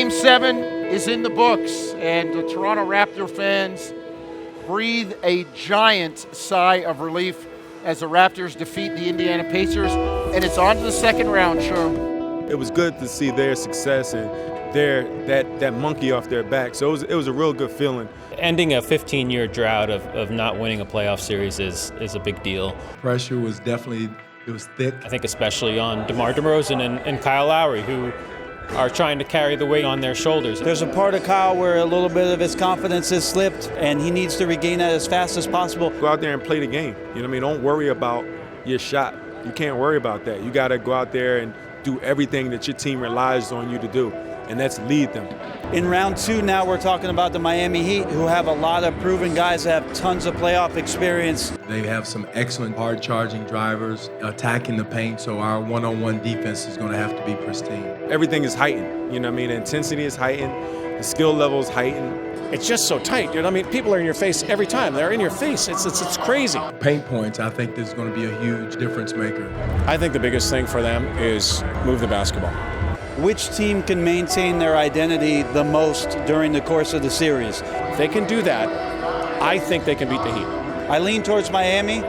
Game 7 is in the books, and the Toronto Raptor fans breathe a giant sigh of relief as the Raptors defeat the Indiana Pacers, and it's on to the second round, Sherm. It was good to see their success and that monkey off their back. So it was a real good feeling. Ending a 15-year drought of not winning a playoff series is a big deal. Pressure was definitely, it was thick. I think especially on DeMar DeRozan and Kyle Lowry, who are trying to carry the weight on their shoulders. There's a part of Kyle where a little bit of his confidence has slipped, and he needs to regain that as fast as possible. Go out there and play the game. You know what I mean? Don't worry about your shot. You can't worry about that. You got to go out there and do everything that your team relies on you to do, and that's lead them. In round 2 now, we're talking about the Miami Heat, who have a lot of proven guys that have tons of playoff experience. They have some excellent hard-charging drivers attacking the paint, so our one-on-one defense is going to have to be pristine. Everything is heightened. You know what I mean? The intensity is heightened. The skill level is heightened. It's just so tight. You know what I mean? People are in your face every time. They're in your face. It's crazy. Paint points, I think this is going to be a huge difference maker. I think the biggest thing for them is move the basketball. Which team can maintain their identity the most during the course of the series? If they can do that, I think they can beat the Heat. I lean towards Miami.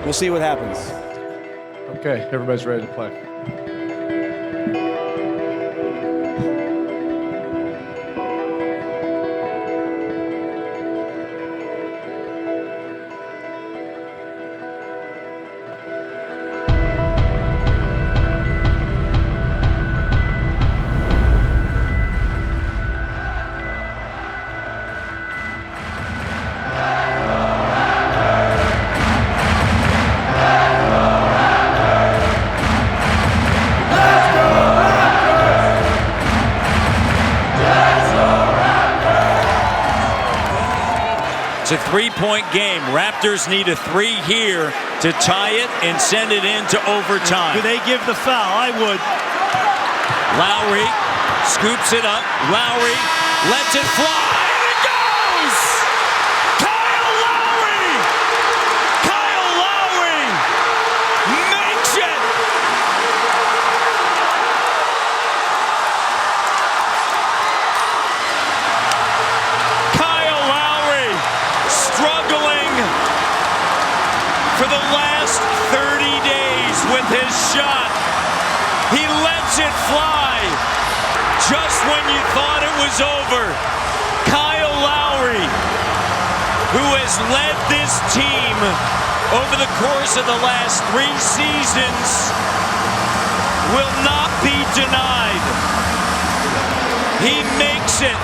We'll see what happens. Okay, everybody's ready to play. It's a three-point game. Raptors need a 3 here to tie it and send it into overtime. Do they give the foul? I would. Lowry scoops it up. Lowry lets it fly. And it goes! Kyle Lowry! Kyle Lowry makes it! Kyle Lowry struggling for the last 30 days with his shot. He lets it fly. Just when you thought it was over, Kyle Lowry, who has led this team over the course of the last 3 seasons, will not be denied. He makes it.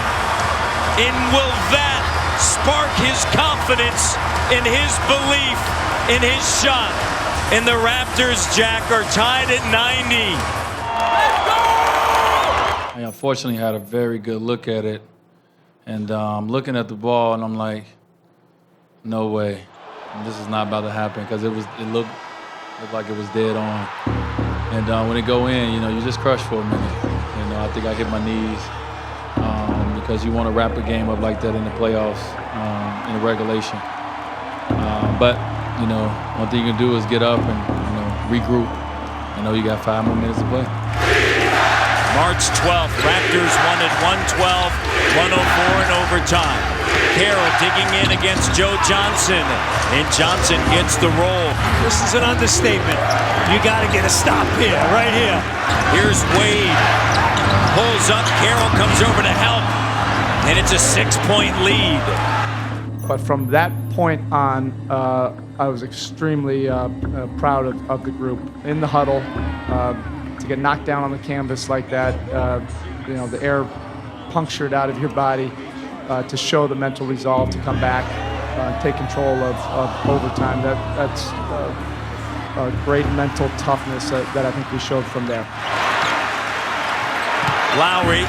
And will that spark his confidence in his belief in his shot? And the Raptors, Jack, are tied at 90. I unfortunately had a very good look at it, and I'm looking at the ball, and I'm like, no way, this is not about to happen, because it looked like it was dead on. And when it go in, you just crush for a minute. I think I hit my knees because you want to wrap a game up like that in the playoffs, in the regulation. But one thing you can do is get up and regroup. You got 5 more minutes to play. March 12th, Raptors won at 112-104 in overtime. Carroll digging in against Joe Johnson, and Johnson gets the roll. This is an understatement. You got to get a stop here, right here. Here's Wade. Pulls up, Carroll comes over to help, and it's a 6-point lead. But from that point on, I was extremely proud of the group. In the huddle, to get knocked down on the canvas like that, the air punctured out of your body, to show the mental resolve to come back, take control of overtime. That's a great mental toughness that I think we showed from there. Lowry,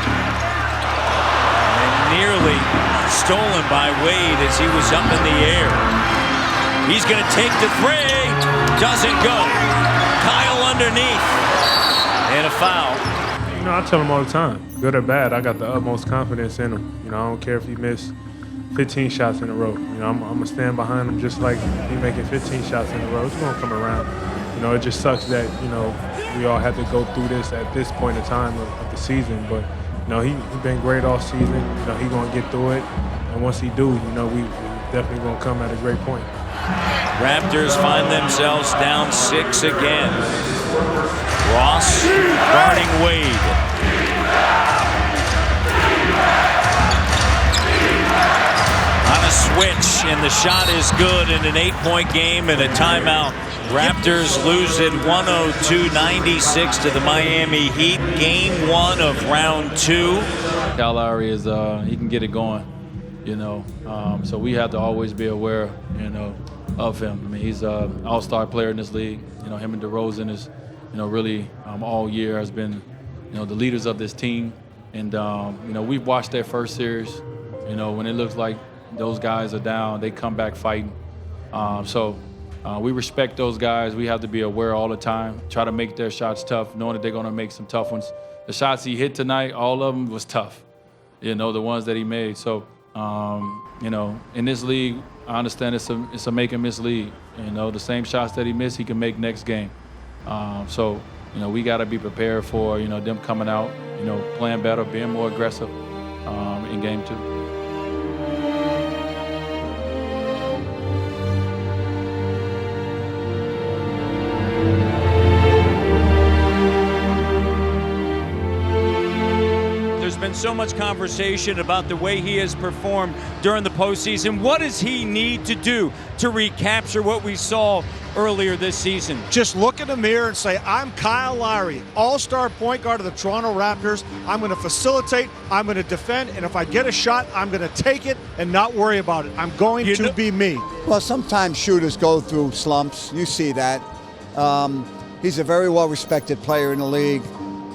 and nearly stolen by Wade as he was up in the air. He's going to take the 3, doesn't go. Kyle underneath, and a foul. I tell him all the time, good or bad, I got the utmost confidence in him. I don't care if he missed 15 shots in a row. I'm going to stand behind him just like he making 15 shots in a row. It's going to come around. It just sucks that, we all had to go through this at this point in time of the season, but You know, he's been great all season. You know, he's going to get through it. And once he do, you know, we definitely going to come at a great point. Raptors find themselves down 6 again. Ross guarding Wade. On a switch, and the shot is good in an 8-point game and a timeout. Raptors lose it 102-96 to the Miami Heat. Game 1 of round 2. Kyle Lowry is, he can get it going, you know. So we have to always be aware, you know, of him. I mean, he's an all-star player in this league. You know, him and DeRozan is, you know, really all year has been, you know, the leaders of this team. And, you know, we've watched their first series. You know, when it looks like those guys are down, they come back fighting. We respect those guys. We have to be aware all the time, try to make their shots tough, knowing that they're going to make some tough ones. The shots he hit tonight, all of them was tough, you know, the ones that he made. So, you know, in this league, I understand it's a make and miss league. You know, the same shots that he missed, he can make next game. So, you know, we got to be prepared for, you know, them coming out, you know, playing better, being more aggressive in game 2. Been so much conversation about the way he has performed during the postseason. What does he need to do to recapture what we saw earlier this season? Just look in the mirror and say, I'm Kyle Lowry, all-star point guard of the Toronto Raptors. I'm going to facilitate, I'm going to defend, and if I get a shot, I'm going to take it and not worry about it. I'm going to be me. Well, sometimes shooters go through slumps. You see that. He's a very well-respected player in the league.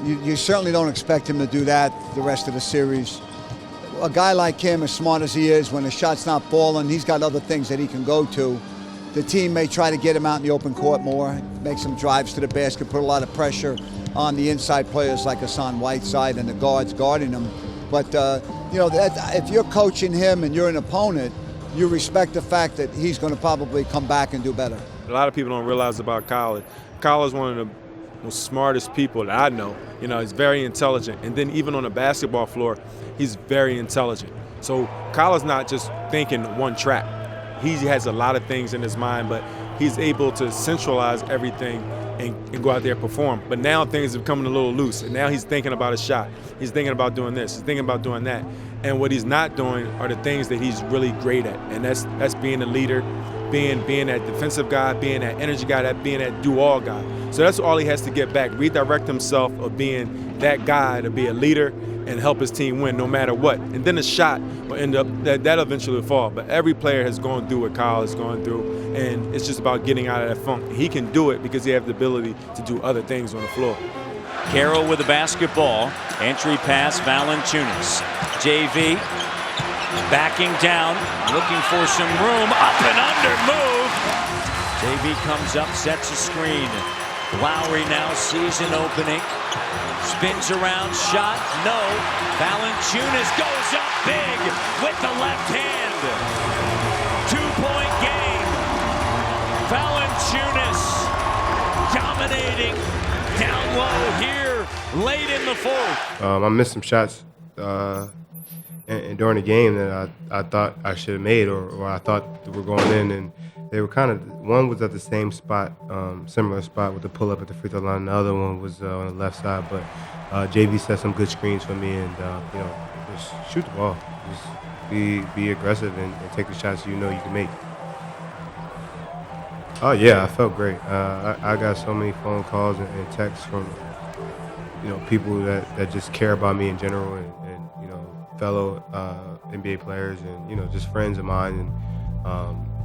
You certainly don't expect him to do that the rest of the series. A guy like him, as smart as he is, when the shot's not falling, he's got other things that he can go to. The team may try to get him out in the open court more, make some drives to the basket, put a lot of pressure on the inside players like Hassan Whiteside and the guards guarding him. But, you know, if you're coaching him and you're an opponent, you respect the fact that he's going to probably come back and do better. A lot of people don't realize about Kyle. Kyle is one of the most smartest people that I know. You know, he's very intelligent. And then even on the basketball floor, he's very intelligent. So Kyle is not just thinking one track. He has a lot of things in his mind, but he's able to centralize everything and go out there and perform. But now things are becoming a little loose, and now he's thinking about a shot. He's thinking about doing this. He's thinking about doing that. And what he's not doing are the things that he's really great at, and that's being a leader, being that defensive guy, being that energy guy, being that do-all guy. So that's all he has to get back, redirect himself of being that guy to be a leader and help his team win no matter what. And then the shot will end up, that'll eventually fall. But every player has gone through what Kyle is going through, and it's just about getting out of that funk. He can do it because he has the ability to do other things on the floor. Carroll with the basketball. Entry pass, Valančiūnas. JV backing down, looking for some room. Up and under move. JV comes up, sets a screen. Lowry now sees an opening. Spins around, shot, no. Valančiūnas goes up big with the left hand. 2-point game. Valančiūnas dominating down low here late in the fourth. I missed some shots and during the game that I thought I should have made or I thought were going in, and they were kind of, one was at the same spot, similar spot with the pull-up at the free throw line. The other one was on the left side, but JV set some good screens for me, and you know, just shoot the ball, just be aggressive and take the shots you know you can make. Oh yeah, I felt great. I got so many phone calls and texts from, you know, people that just care about me in general, and you know, fellow NBA players, and you know, just friends of mine, and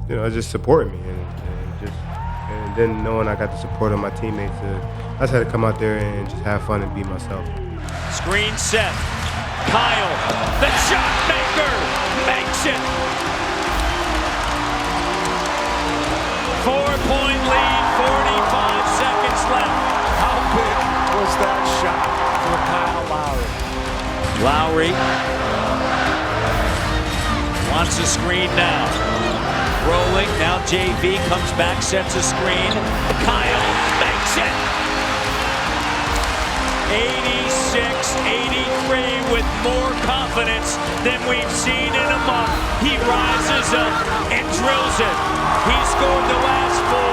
you know, just supporting me, and then knowing I got the support of my teammates, I just had to come out there and just have fun and be myself. Screen set. Kyle, the shot maker, makes it. 4-point lead, 45 seconds left. How big was that shot for Kyle Lowry? Lowry wants a screen now. Rolling, now JV comes back, sets a screen. Kyle makes it. 83 with more confidence than we've seen in a month. He rises up and drills it. He scored the last 4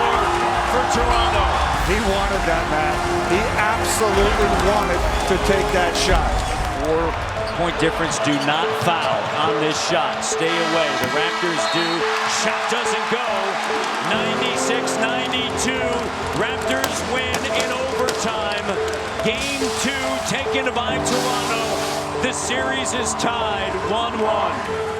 for Toronto. He wanted that, Matt. He absolutely wanted to take that shot. 4-point difference. Do not foul on this shot. Stay away. The Raptors do. Shot doesn't go. 96-92. Raptors win in overtime. Game 2 taken by Toronto. The series is tied 1-1.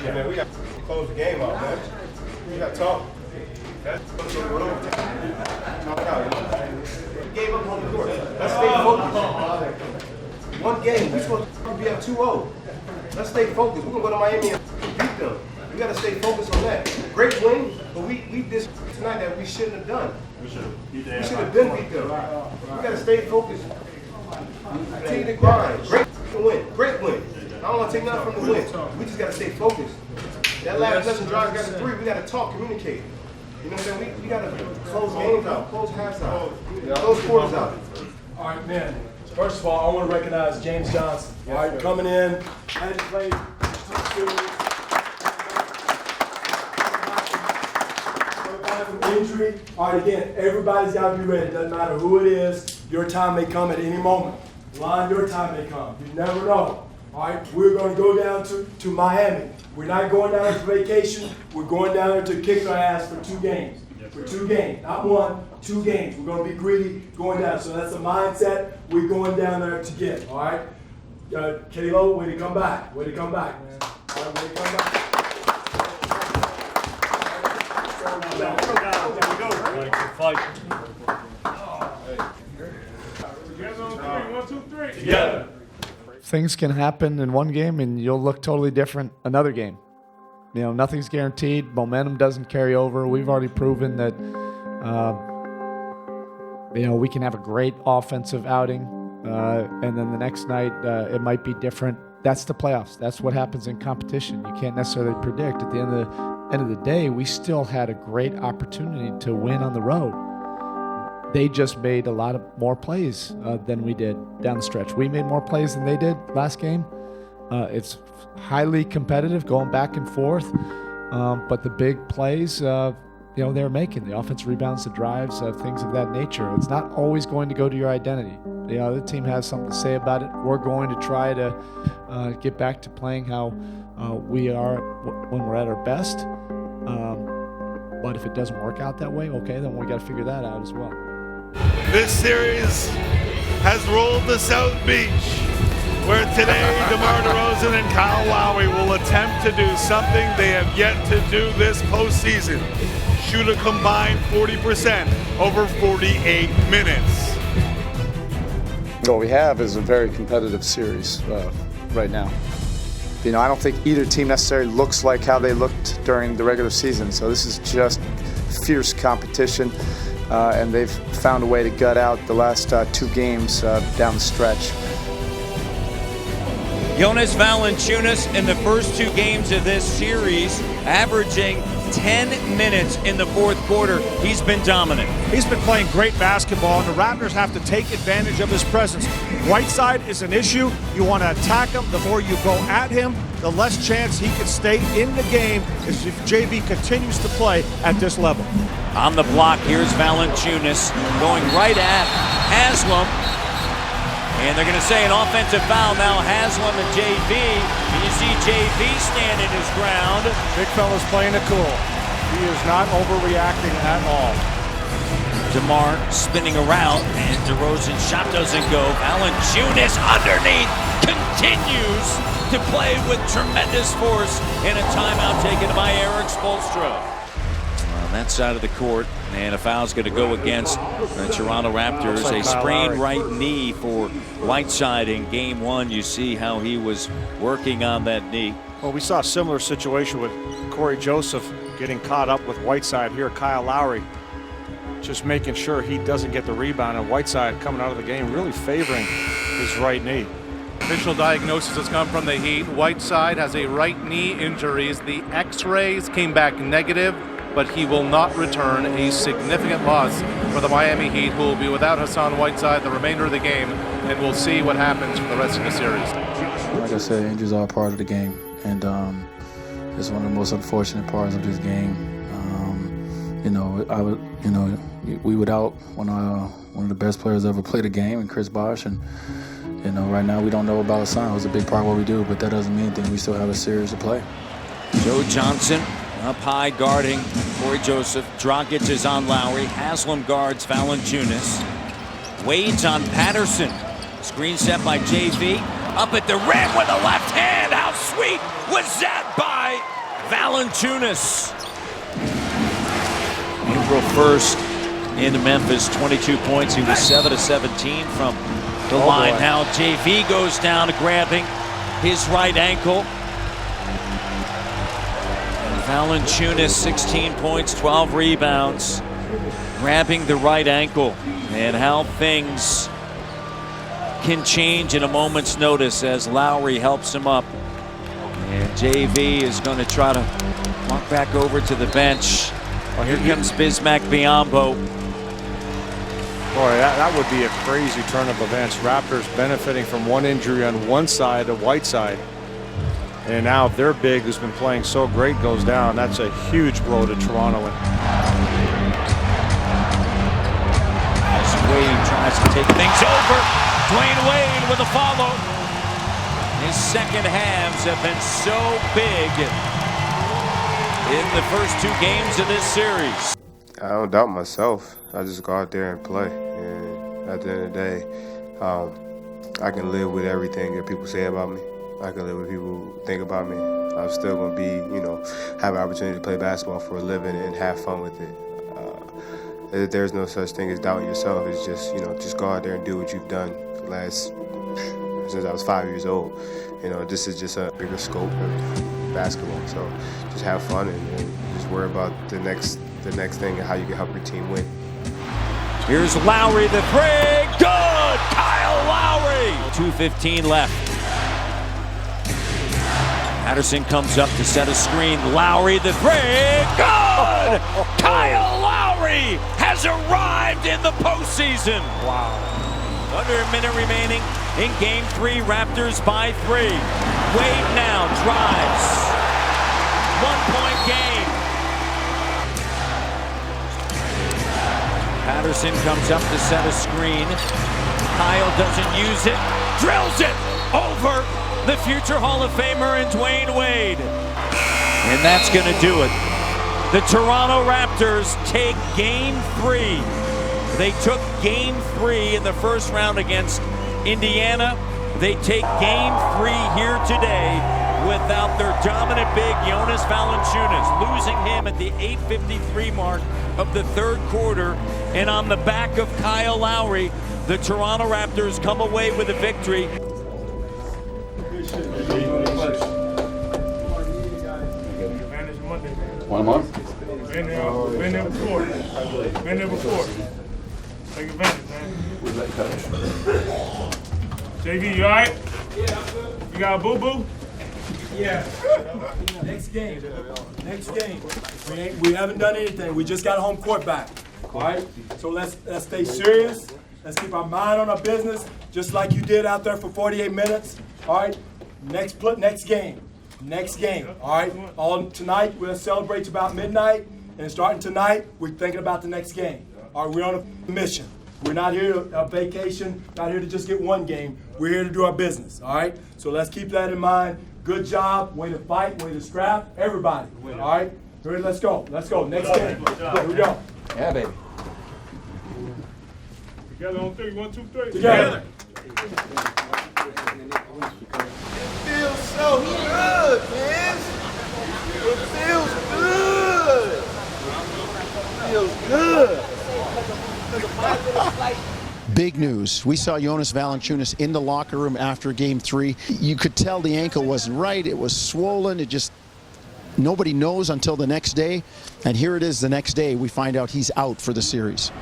Yeah, man, we got to close the game out, man. We got to talk. That's what's going on. Gave up on the court. Let's stay focused. One game, we're supposed to be up 2-0. Let's stay focused. We're going to go to Miami and beat them. We got to stay focused on that. Great win, but we did tonight that we shouldn't have done. We should have been beat them. We got to stay focused. Continue to grind. Great win. Great win. I don't want to take nothing from the win. We just got to stay focused. That last 11 drives got to 3. We got to talk, communicate. You know what I'm saying? We got to close games out, close halves out, close quarters out. All right, man. First of all, I want to recognize James Johnson. All right, coming in, had to play. Injury. All right, again, everybody's got to be ready. Doesn't matter who it is. Your time may come at any moment. Lon, your time may come. You never know. All right, we're going to go down to Miami. We're not going down to vacation. We're going down there to kick our ass for 2 games. For 2 games, not 1, 2 games. We're going to be greedy going down. So that's a mindset we're going down there to get. All right, Kalo, way to come back. Way to come back, man. All right, way to come back. Fight. Together. Things can happen in one game and you'll look totally different another game. You know, nothing's guaranteed. Momentum doesn't carry over. We've already proven that, you know, we can have a great offensive outing, and then the next night it might be different. That's the playoffs. That's what happens in competition. You can't necessarily predict. At the end of the day, we still had a great opportunity to win on the road. They just made a lot of more plays than we did down the stretch. We made more plays than they did last game. It's highly competitive, going back and forth. But the big plays, you know, they're making the offensive rebounds, the drives, things of that nature. It's not always going to go to your identity. The other team has something to say about it. We're going to try to get back to playing how we are when we're at our best. But if it doesn't work out that way, okay, then we got to figure that out as well. This series has ruled the South Beach, where today DeMar DeRozan and Kyle Lowry will attempt to do something they have yet to do this postseason. Shoot a combined 40% over 48 minutes. What we have is a very competitive series right now. You know, I don't think either team necessarily looks like how they looked during the regular season. So this is just fierce competition, and they've found a way to gut out the last 2 games down the stretch. Jonas Valančiūnas in the first 2 games of this series, averaging 10 minutes in the 4th quarter. He's been dominant. He's been playing great basketball, and the Raptors have to take advantage of his presence. Whiteside is an issue. You want to attack him. The more you go at him, the less chance he can stay in the game if JV continues to play at this level. On the block, here's Valančiūnas going right at Haslam. And they're going to say an offensive foul now, Haslam and JV. And you see JV standing his ground. Big fella's playing it cool. He is not overreacting at all. DeMar spinning around, and DeRozan's shot doesn't go. Valančiūnas underneath continues to play with tremendous force, and a timeout taken by Eric Spoelstra. On that side of the court, and a foul's going to go against the Toronto Raptors. A sprained right knee for Whiteside in game 1. You see how he was working on that knee. Well, we saw a similar situation with Corey Joseph getting caught up with Whiteside here. Kyle Lowry just making sure he doesn't get the rebound, and Whiteside coming out of the game really favoring his right knee. Official diagnosis has come from the Heat. Whiteside has a right knee injury. The X-rays came back negative, but he will not return. A significant loss for the Miami Heat, who will be without Hassan Whiteside the remainder of the game, and we'll see what happens for the rest of the series. Like I said, injuries are a part of the game, and it's one of the most unfortunate parts of this game. We without one of the best players ever played the game, and Chris Bosh, and right now we don't know about Hassan. It was a big part of what we do, but that doesn't mean anything. We still have a series to play. Joe Johnson up high guarding Corey Joseph. Dragic is on Lowry. Haslam guards Valančiūnas. Wade's on Patterson. Screen set by JV. Up at the rim with a left hand. How sweet was that by Valančiūnas? April 1st into Memphis, 22 points. He was 7 of 17 from the line. Boy. Now JV goes down, grabbing his right ankle. And Valančiūnas, 16 points, 12 rebounds, grabbing the right ankle. And how things can change in a moment's notice as Lowry helps him up. And JV is going to try to walk back over to the bench. Well, here comes Bismack Biyombo. Boy, that would be a crazy turn of events. Raptors benefiting from one injury on one side of Whiteside. And now their big, who's been playing so great, goes down. That's a huge blow to Toronto. As Wade tries to take things over, Dwyane Wade with a follow. His second halves have been so big in the first two games of this series. I don't doubt myself. I just go out there and play. And at the end of the day, I can live with everything that people say about me. I can live with people think about me. I'm still going to be, have an opportunity to play basketball for a living and have fun with it. There's no such thing as doubting yourself. It's just, just go out there and do what you've done since I was 5 years old. This is just a bigger scope of basketball. So just have fun and just worry about the next thing and how you can help your team win. Here's Lowry, the three, good! Kyle Lowry! 2:15 left. Patterson comes up to set a screen. Lowry, the three, good! Kyle Lowry has arrived in the postseason. Wow. Under a minute remaining in Game 3, Raptors by 3. Wade now drives. 1-point game. Patterson comes up to set a screen. Kyle doesn't use it. Drills it over the future Hall of Famer in Dwyane Wade. And that's going to do it. The Toronto Raptors take Game 3. They took Game 3 in the first round against Indiana. They take Game 3 here today without their dominant big Jonas Valančiūnas, losing him at the 8:53 mark of the third quarter. And on the back of Kyle Lowry, the Toronto Raptors come away with a victory. One more? Been there before. Been there before. Take advantage, man. JV, you all right? Yeah. You got a boo-boo? Yeah. Next game. Next game. We haven't done anything. We just got home court back. All right? So let's stay serious. Let's keep our mind on our business, just like you did out there for 48 minutes. All right? Next game. Next game. All right? Tonight, we'll celebrate about midnight. And starting tonight, we're thinking about the next game. All right? We're on a mission. We're not here on vacation, not here to just get one game. We're here to do our business, all right? So let's keep that in mind. Good job, way to fight, way to scrap, everybody, all right? Ready, let's go, let's go, next game. Here we go. Yeah, baby. Together on 3, 1, 2, 3. Together. It feels so good, man. It feels good. It feels good. Big news. We saw Jonas Valančiūnas in the locker room after Game 3. You could tell the ankle wasn't right. It was swollen. It just, nobody knows until the next day. And here it is the next day. We find out he's out for the series.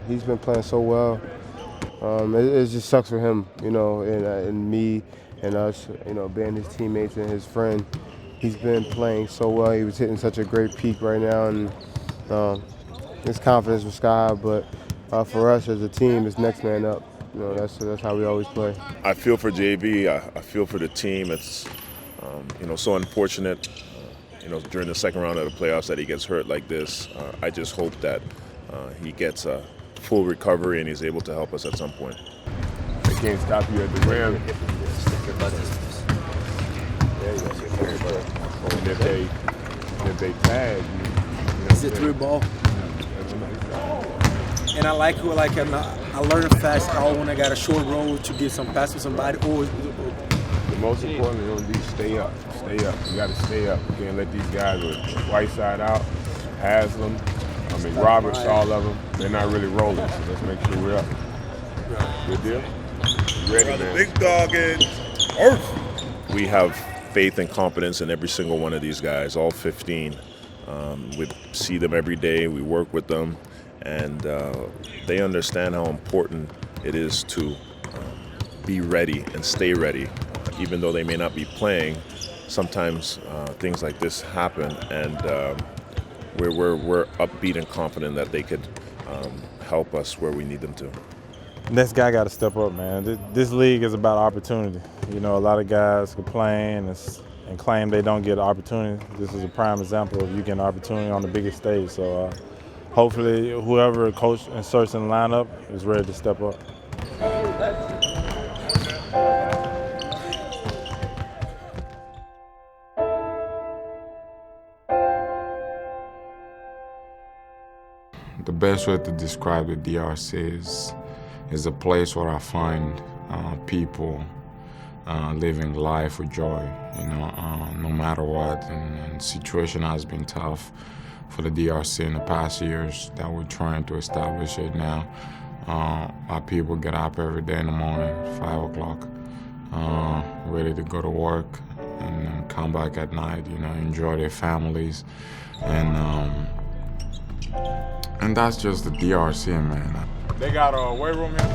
He's been playing so well. It just sucks for him, you know, and me and us, you know, being his teammates and his friend. He's been playing so well. He was hitting such a great peak right now, and his confidence was sky high. But for us as a team, it's next man up. You know, that's how we always play. I feel for JB. I feel for the team. It's you know, so unfortunate. You know, during the second round of the playoffs that he gets hurt like this. I just hope that he gets a full recovery and he's able to help us at some point. They can't stop you at the rim. And if they tag you, it's a through ball. And I like who I learn fast out when I got a short roll to get some pass to somebody. The most important is on these stay up. Stay up. You got to stay up. You can't let these guys with Whiteside out, Haslam, Roberts, all of them. They're not really rolling, so let's make sure we're up. Good deal? You ready, man? Big dog in Earth. We have faith and confidence in every single one of these guys, all 15. We see them every day. We work with them, and they understand how important it is to be ready and stay ready. Even though they may not be playing, sometimes things like this happen, and we're upbeat and confident that they could help us where we need them to. Next guy got to step up, man. This league is about opportunity. You know, a lot of guys complain and claim they don't get opportunity. This is a prime example of you getting opportunity on the biggest stage. So hopefully whoever coach inserts in the lineup is ready to step up. The best way to describe the DRC is a place where I find people living life with joy, you know, no matter what. And the situation has been tough for the DRC in the past years that we're trying to establish it now. Our people get up every day in the morning, 5 o'clock, ready to go to work and then come back at night, you know, enjoy their families. And that's just the DRC, man. They got a weight room here?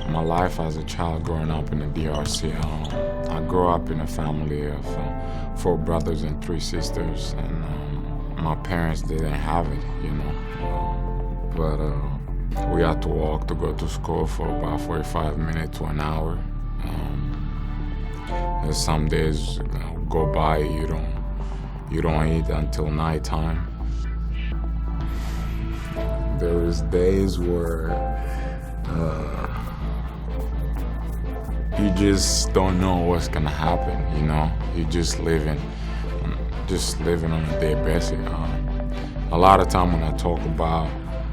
My life as a child growing up in the DRC, I grew up in a family of 4 brothers and 3 sisters, and my parents didn't have it, you know. But we had to walk to go to school for about 45 minutes to an hour. And some days go by, you don't eat until nighttime. There is days where you just don't know what's gonna happen, you know. You're just living on a day basis. A lot of time when I talk about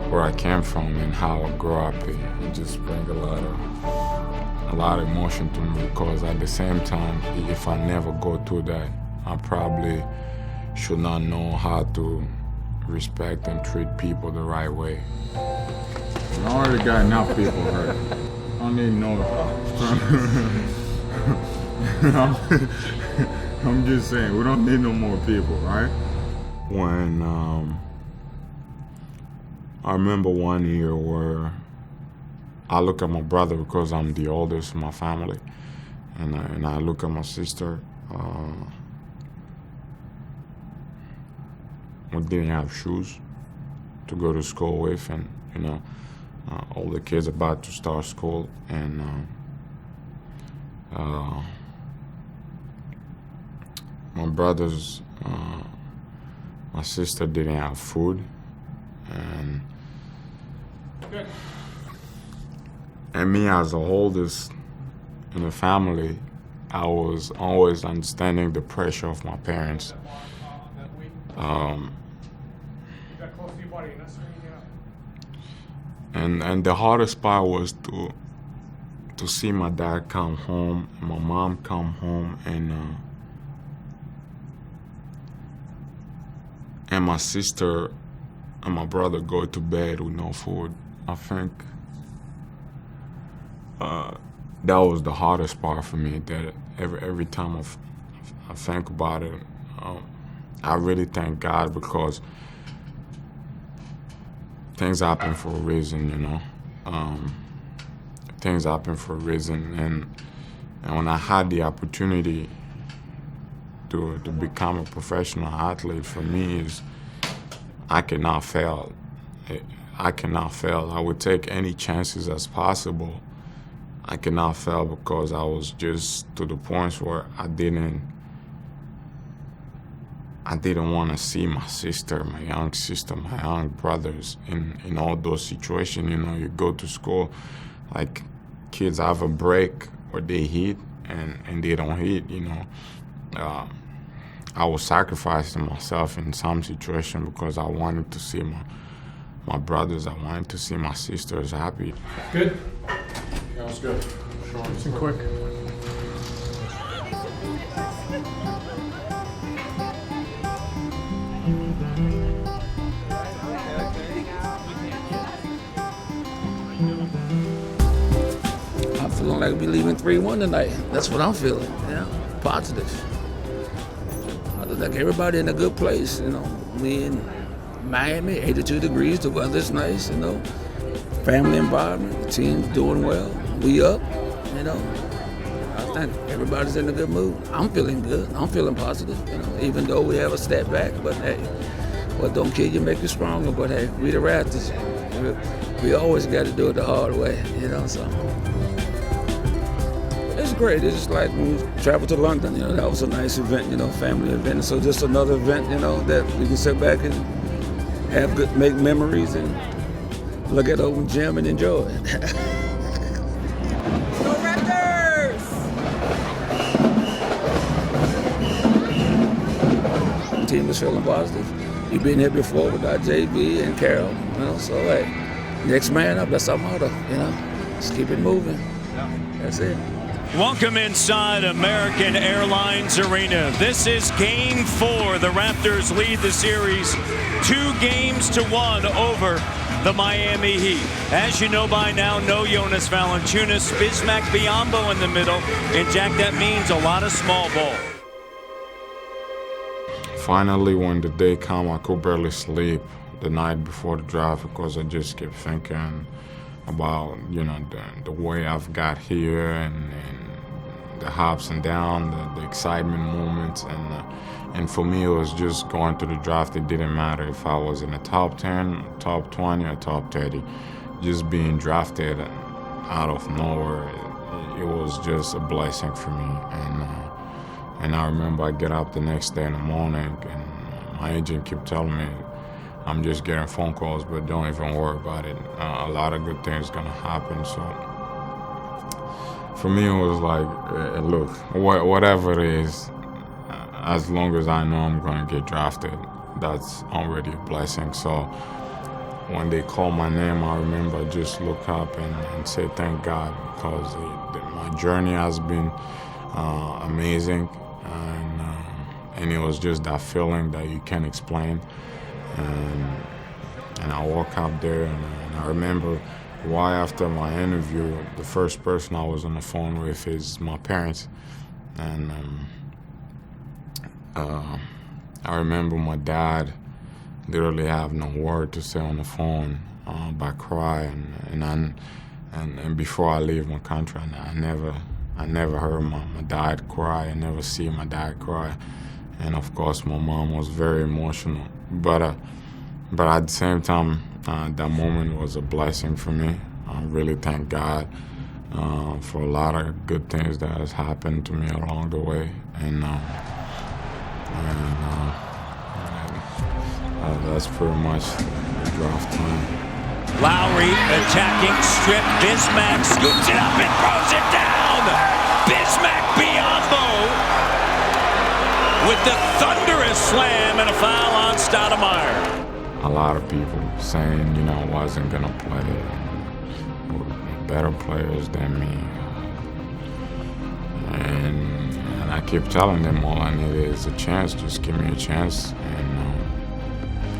where I came from and how I grew up, it just brings a lot of emotion to me, because at the same time, if I never go through that, I probably should not know how to respect and treat people the right way. I already got enough people hurt. I don't need no. I'm just saying, we don't need no more people, right? When I remember one year where I look at my brother, because I'm the oldest in my family, and I look at my sister. We didn't have shoes to go to school with, and you know, all the kids about to start school, and my brothers, my sister didn't have food, and me as the oldest in the family, I was always understanding the pressure of my parents. And the hardest part was to see my dad come home and my mom come home, and my sister and my brother go to bed with no food. I think that was the hardest part for me. That every time I think about it, I really thank God, because things happen for a reason, you know. Things happen for a reason, and when I had the opportunity to become a professional athlete, for me is I cannot fail. I cannot fail. I would take any chances as possible. I cannot fail because I was just to the point where I didn't want to see my sister, my young brothers in all those situations. You know, you go to school, like kids have a break where they hit and they don't hit, you know. I was sacrificing myself in some situation because I wanted to see my brothers, I wanted to see my sisters happy. Good? That was good. Short and quick. I'm feeling like we're leaving 3-1 tonight. That's what I'm feeling, you know, positive. I look like everybody in a good place, you know. We in Miami, 82 degrees, the weather's nice, you know. Family environment, the team's doing well. We up, you know. I think everybody's in a good mood. I'm feeling good. I'm feeling positive, you know, even though we have a step back. But hey, what don't kill you make you stronger. But hey, we the Raptors. We always got to do it the hard way, you know, so. It's great. It's just like when we traveled to London, you know, that was a nice event, you know, family event. So just another event, you know, that we can sit back and have good, make memories and look at the open gym and enjoy it. Go Raptors! The team is feeling positive. We've been here before with our JV and Carol, you know, so hey, next man up, that's our motto, you know. Just keep it moving. That's it. Welcome inside American Airlines Arena. This is Game 4. The Raptors lead the series 2-1 over the Miami Heat. As you know by now, no Jonas Valančiūnas, Bismack Biyombo in the middle, and Jack, that means a lot of small ball. Finally, when the day came, I could barely sleep the night before the draft because I just kept thinking about, you know, the way I've got here and the ups and downs, the excitement moments, and for me it was just going to the draft. It didn't matter if I was in the top 10, top 20, or top 30. Just being drafted out of nowhere, it was just a blessing for me. And I remember I get up the next day in the morning and my agent kept telling me, I'm just getting phone calls, but don't even worry about it. A lot of good things gonna happen. So for me, it was like, look, whatever it is, as long as I know I'm gonna get drafted, that's already a blessing. So when they called my name, I remember I just look up and say thank God, because my journey has been amazing, and it was just that feeling that you can't explain. And I walk up there, and I remember right after my interview, the first person I was on the phone with is my parents. And I remember my dad literally have no word to say on the phone, but cry. And before I leave my country, I never heard my dad cry. I never see my dad cry. And of course, my mom was very emotional. But at the same time, that moment was a blessing for me. I really thank God for a lot of good things that has happened to me along the way. And that's pretty much the draft time. Lowry attacking, strip, Bismack scoops it up and throws it down! Bismack Biyombo with the thunderous slam and a foul on Stoudemire. A lot of people saying, you know, I wasn't gonna play. Better players than me. And I keep telling them all I need is a chance. Just give me a chance,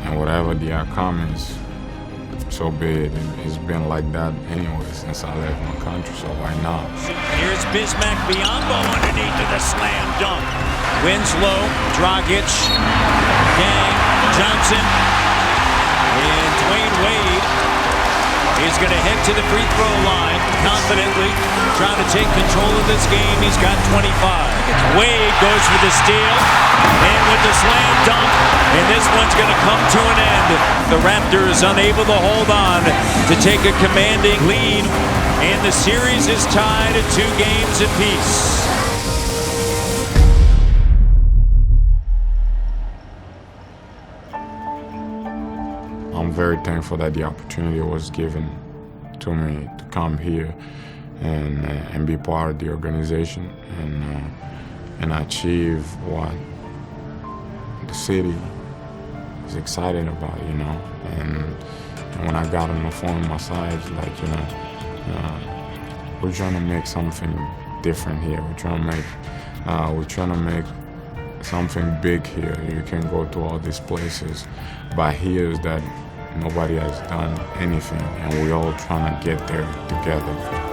and whatever the outcome is, so be it. It's been like that anyway since I left my country, so why not? Here's Bismack Biyombo underneath to the slam dunk. Winslow, Dragic, Gang, Johnson. And Dwyane Wade is going to head to the free throw line confidently, trying to take control of this game. He's got 25. Wade goes for the steal, and with the slam dunk, and this one's going to come to an end. The Raptors unable to hold on to take a commanding lead, and the series is tied at 2 games apiece. I'm very thankful that the opportunity was given to me to come here and be part of the organization and achieve what the city is excited about, you know. And when I got on the phone with my side, it's like, you know, we're trying to make something different here. We're trying to make something big here. You can go to all these places, but here is that nobody has done anything, and we're all trying to get there together.